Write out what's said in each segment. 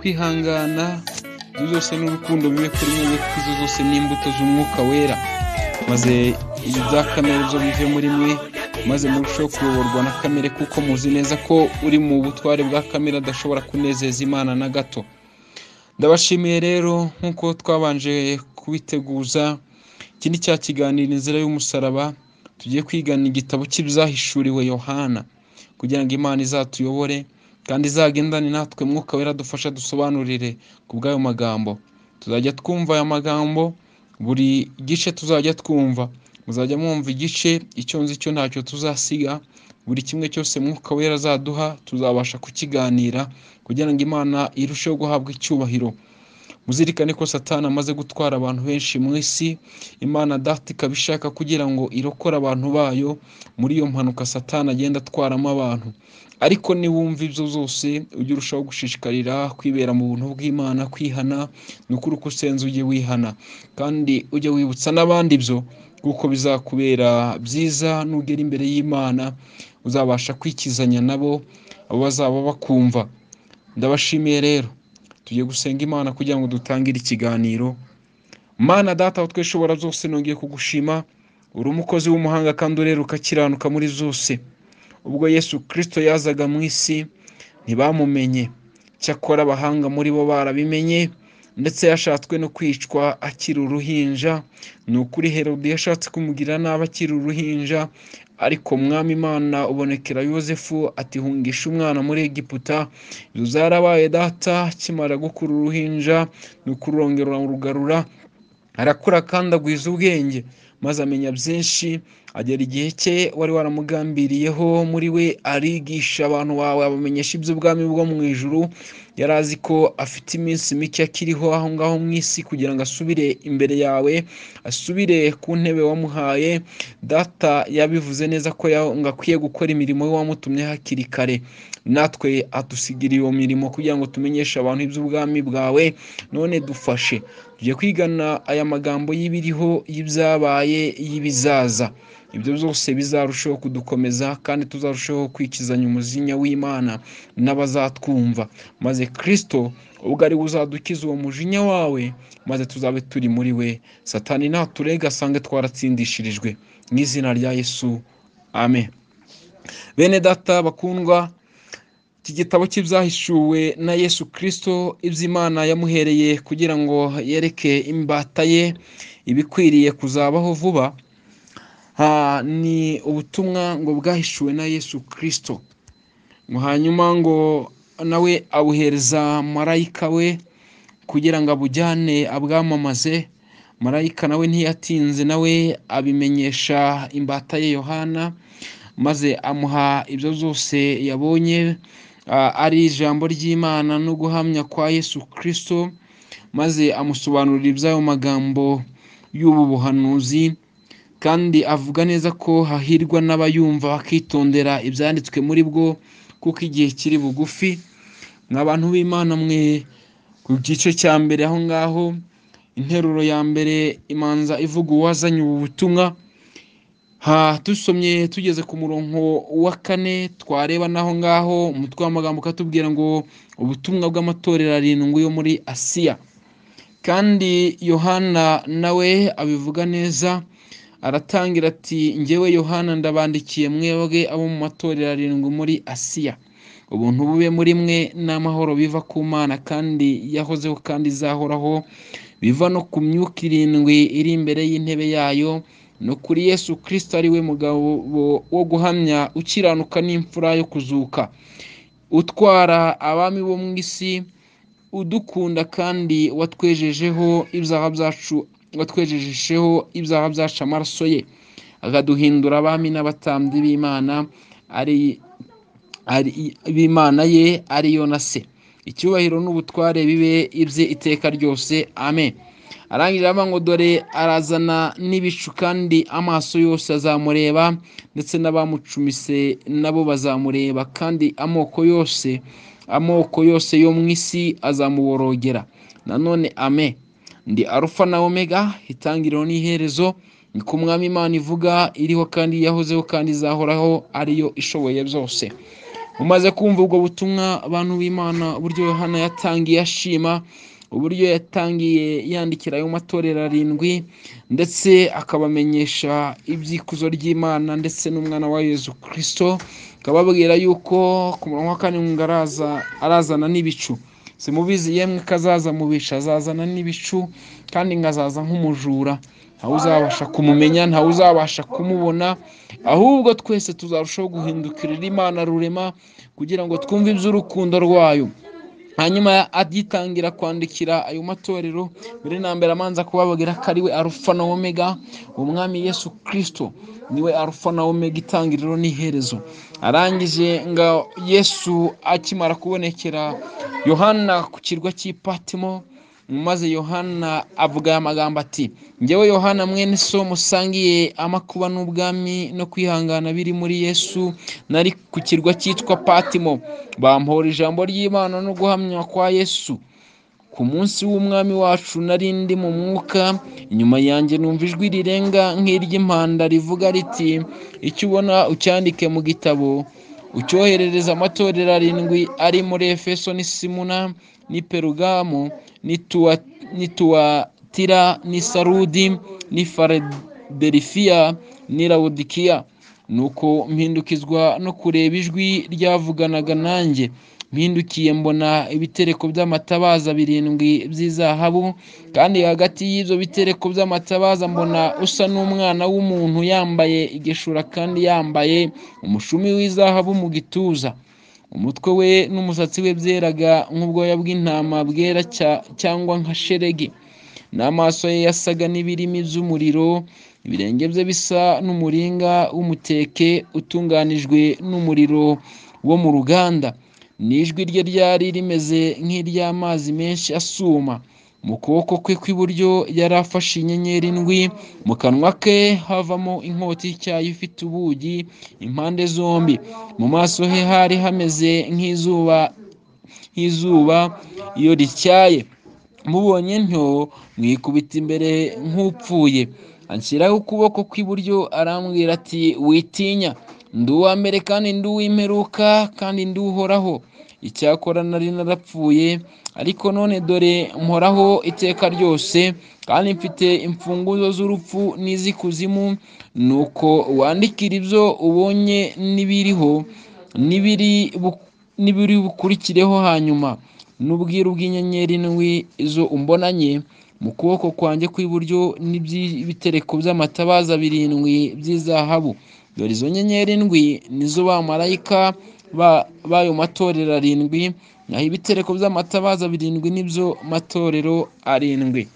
kwihangana, izo zose n'urukundo bibe kuri mwe, kuko izo zose ni imbuto z'umwuka wera, maze ibi bya kamere byo bive muri mwe, maze murusheho kuyoborwa na kamere, kuko muzi neza ko uri mu butware bwa kamere adashobora kunezeza Imana na gato. Ndabashimiye rero nk'uko twabanje kubiteguza, iki ni cya kiganiro inzira y'umusaraba, tugiye kwigana igitabo cy'ibyahishuriwe Yohana, kugira ngo Imana izatuyobore kandi izagendane natwe, mwuka wera dufasha dusobanurire ku bw'ayo magambo. Tuzajya twumva aya magambo, buri gice tuzajya twumva, muzajya mwumva igice, icyo nzi cyo ntacyo tuzasiga, buri kimwe cyose mwuka wera azaduha tuzabasha kukiganira, kugira ngo Imana irusheho guhabwa icyubahiro. Muzirikane ko Satani amaze gutwara abantu benshi mu isi, Imana data ikaba ishaka kugira ngo irokore abantu bayo muri iyo mpanuka Satani agenda atwaramo abantu. Ariko niwumva ibyo zose, ujye urushaho gushishikarira kwibera mu buntu bw'Imana, kwihana, ni ukuri uko usenze ujye wihana, kandi ujye wibutsa n'abandi ibyo, kuko bizakubera byiza. Nugera imbere y'Imana uzabasha kwikizanya nabo, abo bazaba bakumva. Ndabashimiye rero, tugiye gusenga Imana kugira ngo dutangire ikiganiro. Mana data wa twese ushobora byose, nongeye kugushima, uri umukozi w'umuhanga kandi urera ukakiranuka muri zose. Ubwo Yesu Kristo yazaga mu isi ntibamumenye, cyakora abahanga muri bo barabimenye, ndetse yashatswe no kwicwa akiri uruhinja. Ni ukuri Herode yashatse kumugira nabi akiri uruhinja, ariko Mwami Imana ubonekera Yozefu ati hungisha umwana muri Egiputa. Ibyo zarabaye data, kimara gukura uruhinja, ni ukuri urongera urugarura, arakura kandi agwiza ubwenge, maze amenya byinshi. Agera igihe cye wari waramugambiriyeho muri we, arigisha abantu bawe, abamenyesha iby'ubwami bwo mu ijuru. Yari azi ko afite iminsi mike akiriho aho ngaho mu isi, kugira ngo asubire imbere yawe, asubire ku ntebe wamuhaye. Data yabivuze neza ko akwiye gukora imirimo ye wamutumye hakiri kare. Natwe adusigira iyo mirimo kugira ngo tumenyeshe abantu iby'ubwami bwawe. None dufashe, tugiye kwigana aya magambo y'ibiriho, y'ibyabaye, y'ibizaza. Ibyo byose bizarushaho kudukomeza, kandi tuzarushaho kwikizanya umuzinya w'Imana n'abazatwumva, maze Kristo ubwo ari we uzadukiza uwo mujinya wawe, maze tuzabe turi muri we. Satani naturega asange twaratsindishirijwe, mu izina rya Yesu, amen. Bene data bakundwa, iki gitabo cy'ibyahishuwe na Yesu Kristo, iby'Imana yamuhereye kugira ngo yereke imbata ye ibikwiriye kuzabaho vuba, ni ubutumwa ngo bwahishuwe na Yesu Kristo. Hanyuma ngo nawe abuhereza marayika we kugira ngo abujyane abwamamaze. Marayika nawe ntiyatinze, nawe abimenyesha imbata ye Yohana, maze amuha ibyo byose yabonye, ari ijambo ry'Imana no guhamya kwa Yesu Kristo, maze amusobanurira iby'ayo magambo y'ubu buhanuzi, kandi avuga neza ko hahirwa n'abayumva bakitondera ibyanditswe muri bwo, kuko igihe kiri bugufi. Nk'abantu b'Imana mwe, ku gice cya mbere aho ngaho, interuro ya mbere imanza ivuga uwazanye ubu butumwa. Dusomye tugeze ku murongo wa 4, twareba naho ngaho umutwe w'amagambo ukatubwira ngo ubutumwa bw'amatorero 7 yo muri Asiya. Kandi Yohana nawe abivuga neza, aratangira ati njyewe Yohana ndabandikiye mwebwe abo mu matorero 7 muri Asiya. Ubuntu bube muri mwe n'amahoro biva ku Mana kandi yahozeho kandi izahoraho, biva no ku myuka 7 iri imbere y'intebe yayo, no kuri Yesu Kristo ari we mugabo wo guhamya, ukiranuka n'imfura yo kuzuka, utwara abami bo mu isi, udukunda kandi watwejejeho ibyaha byacu, watwejejesheho ibyaha byacu amaraso ye, agaduhindura abami n'abatambyi b'Imana, ari b'Imana ye ariyo na se. Icyubahiro n'ubutware bibe ibye iteka ryose, amen. Arangira avuga ngo dore arazana n'ibicu, kandi amaso yose azamureba, ndetse n'abamucumise nabo bazamureba, kandi amoko yose yo mu isi azamuborogera. Nanone amen. Ndi Alpha na Omega, itangiriro n'iherezo, ni ko Umwami Imana ivuga, iriho kandi yahozeho kandi izahoraho, ariyo ishoboye byose. umaze kumva ubwo butumwa abantu b'Imana, uburyo Yohana yatangiye ashima, uburyo yatangiye yandikira ayo matorero 7 ndetse akabamenyesha ibyikuzo ry'Imana ndetse n'umwana wa Yesu Kristo, akababwira yuko ku murongo wa 7 arazana n'ibicu. Simubizi yemwe kazaza mu bicu, azazana n'ibicu kandi ngazaza nk'umujura, ntawe uzabasha kumumenya, ntawe uzabasha kumubona, ahubwo twese tuzarushaho guhindukirira Imana rurema kugira ngo twumve iby'urukundo rwayo. Hanyuma agitangira kwandikira ayo matorero, mbere na mbere amanza kubabwira ko ari we Alpha na Omega, umwami Yesu Kristo niwe Alpha na Omega, itangiriro n'iherezo. Arangije nga Yesu akimara kubonekera Yohana ku kirwa cy'Ipatimo, maze Yohana avuga aya magambo ati, njyewe Yohana mwene so musangiye amakuba n'ubwami no kwihangana biri muri Yesu, nari ku kirwa cyitwa Patimo, bampora ijambo ry'Imana no guhamya kwa Yesu. Ku munsi w'umwami wacu nari ndi mu mwuka, inyuma yanjye numva ijwi rirenga nk'iry'impanda rivuga riti, icyo ubona ucyandike mu gitabo, ucyoherereza amatorero 7 ari muri Efeso, ni Simuna, ni Perugamo, ni Tuwatira, ni Sarudi, ni Filadelfiya, ni Lawodikiya. Nuko mpindukizwa no kureba ijwi ryavuganaga nanjye, mpindukiye mbona ibitereko by'amatabaza 7 by'izahabu, kandi hagati y'ibyo bitereko by'amatabaza mbona usa n'umwana w'umuntu yambaye igishura kandi yambaye umushumi w'izahabu mu gituza. Umutwe we n'umusatsi we byeraga nk'ubwoya bw'intama bwera cyangwa nka sheregi, n'amaso ye yasaga n'ibirimi by'umuriro, ibirenge bye bisa n'umuringa w'umuteke utunganijwe n'umuriro wo mu ruganda, n'ijwi rye ryari rimeze nk'iry'amazi menshi asuma. Mu kuboko kwe kw'iburyo yari afashe inyenyeri 7, mu kanwa ke havamo inkota y'icyayi ifite ubugi impande zombi, mu maso he hari hameze nk'izuba iyo rityaye. Mubonye ntyo mwikubita imbere nk'upfuye, anshyiraho ukuboko kw'iburyo arambwira ati, witinya, ndi uwa mbere kandi ndi uw'imperuka kandi ndi uhoraho. Icyakora nari narapfuye, ariko none dore mporaho iteka ryose, kandi mfite imfunguzo z'urupfu n'iz'ikuzimu. Nuko wandikira ibyo ubonye n'ibiriho n'ibiri bukurikireho hanyuma, n'ubwiru bw'inyenyeri 7 izo umbonanye mu kuboko kwanjye kw'iburyo n'iby'ibitereko by'amatabaza 7 by'izahabu. Dore izo nyenyeri 7 nizo bamarayika b'ayo matorero 7, naho ibitereko by'amatabaza 7 nibyo matorero 7.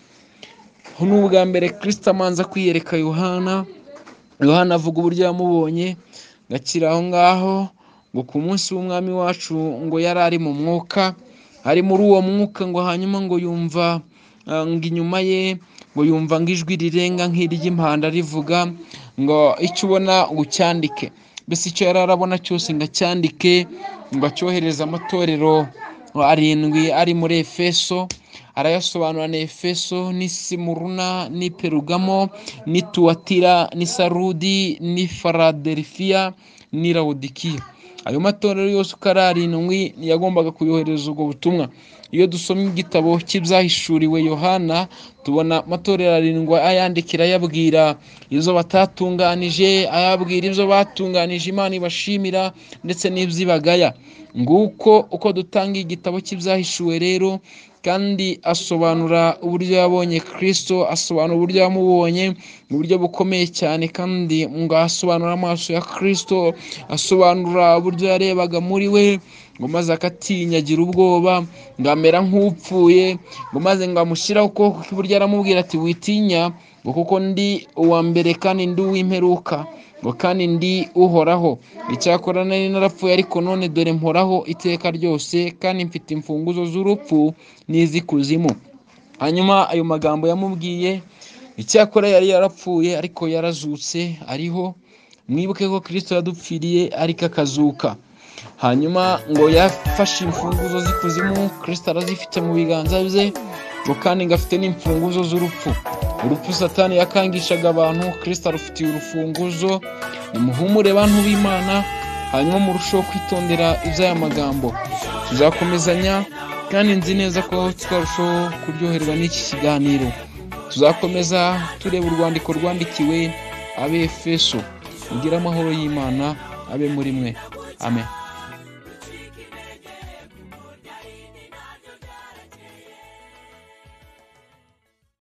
N'ubwa mbere Kristo amanza kwiyereka Yohana avuga uburyo yamubonye, gakira aho ngaho ngo ku munsi w'umwami wacu ngo yari ari mu mwuka, ari muri uwo mwuka ngo hanyuma ngo yumva ngo inyuma ye ngo yumva ngo ijwi rirenga nk'iry'impanda rivuga ngo, icyo ubona ucyandike. Mbese icyo yari arabona cyose ngo acyandike, ngo acyohereza amatorero 7 ari muri Efeso. Arayasobanura ni Efeso, ni Simuruna, ni Perugamo, ni Tuwatira, ni Sarudi, ni Filadelfiya, ni Lawodikiya. Ayo matorero yose uko ari 7 yagombaga kuyohereza ubwo butumwa. Iyo dusomye igitabo cy'ibyahishuriwe Yohana, tubona amatorero 7 ayandikira ayabwira izo batatunganije, ayabwira ibyo batunganije Imana ibashimira ndetse n'ibyibagaya. Nguko uko dutanga igitabo cy'ibyahishuwe rero, kandi asobanura uburyo yabonye Kristo, asobanura uburyo yamubonye mu buryo bukomeye cyane, kandi ngo asobanura amaso ya Kristo, asobanura uburyo yarebaga muri we, ngo maze akatinya agira ubwoba, ngo amera nk'upfuye, ngo maze ngo amushyiraho ukuboko kw'iburyo aramubwira ati, witinya, ngo kuko ndi uwa mbere kandi ndi uw'imperuka, ngo kandi ndi uhoraho. Icyakora nari narapfuye, ariko none dore mporaho iteka ryose, kandi mfite imfunguzo z'urupfu n'iz'ikuzimu. Hanyuma ayo magambo yamubwiye, icyakora yari yarapfuye ariko yarazutse ariho. Mwibuke ko Kristo yadupfiriye ariko akazuka. Hanyuma ngo yafashe imfunguzo z'ikuzimu, Kristo arazifite mu biganza bye, ngo kandi ngafite n'imfunguzo z'urupfu. Urupfu Satani yakangishaga abantu, Kristo arufitiye urufunguzo. Nimuhumure bantu b'Imana, hanyuma murushaho kwitondera iby'aya magambo. Tuzakomezanya kandi nzi neza ko twarushaho kuryoherwa n'iki kiganiro. Tuzakomeza tureba urwandiko rwandikiwe Abefeso. Mugire amahoro y'Imana abe muri mwe. Amen.